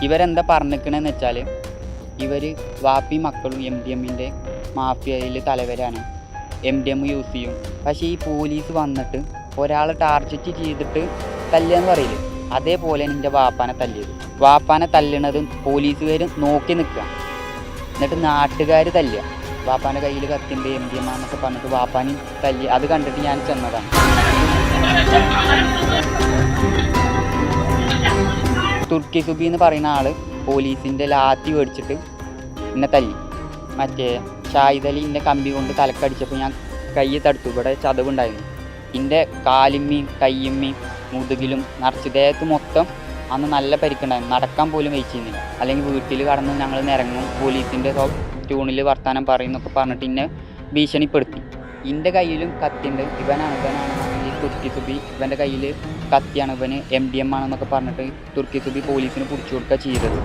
ഇവരെന്താ പറഞ്ഞിരിക്കണമെന്ന് വെച്ചാൽ ഇവർ വാപ്പി മക്കളും MDMൻ്റെ മാഫിയയിൽ തലവരാണ്, MDM യൂസ് ചെയ്യും. പക്ഷേ ഈ പോലീസ് വന്നിട്ട് ഒരാളെ ടാർഗറ്റ് ചെയ്തിട്ട് തല്ലുകയെന്ന് പറയില്ലേ, അതേപോലെ എൻ്റെ വാപ്പാനെ തല്ലിയത്. വാപ്പാനെ തല്ലണതും പോലീസുകാർ നോക്കി നിൽക്കുക, എന്നിട്ട് നാട്ടുകാർ തല്ലുക. വാപ്പാൻ്റെ കയ്യിൽ കത്തിൻ്റെ MDM ആണെന്നൊക്കെ പറഞ്ഞിട്ട് വാപ്പാനും തല്ലി. അത് കണ്ടിട്ട് ഞാൻ ചെന്നതാണ്. തുർക്കി സുബി എന്ന് പറയുന്ന ആൾ പോലീസിൻ്റെ ലാത്തി മേടിച്ചിട്ട് എന്നെ തല്ലി. മറ്റേ ഷാഹിദ് അലി എൻ്റെ കമ്പി കൊണ്ട് തലക്കടിച്ചപ്പോൾ ഞാൻ കൈ തടുത്തു. ഇവിടെ ചതവുണ്ടായിരുന്നു. എൻ്റെ കാലിമ്മയും കയ്യമ്മയും മുതുകിലും നിറച്ച് ദേഹത്ത് മൊത്തം അന്ന് നല്ല പരിക്കുണ്ടായിരുന്നു. നടക്കാൻ പോലും വെച്ചിരുന്നില്ല. അല്ലെങ്കിൽ വീട്ടിൽ കടന്ന് ഞങ്ങൾ നിരങ്ങും, പോലീസിൻ്റെ ട്യൂണിൽ വർത്താനം പറയുന്നൊക്കെ പറഞ്ഞിട്ട് എന്നെ ഭീഷണിപ്പെടുത്തി. എൻ്റെ കയ്യിലും കത്തിയുണ്ട്. ഇവനാണ് ഈ തുർക്കി സുബി. ഇവൻ്റെ കയ്യിൽ കത്തിയാണ്, ഇവന് MDM ആണെന്നൊക്കെ പറഞ്ഞിട്ട് തുർക്കി സുബി പോലീസിന് പിടിച്ചു കൊടുക്കുക ചെയ്തത്.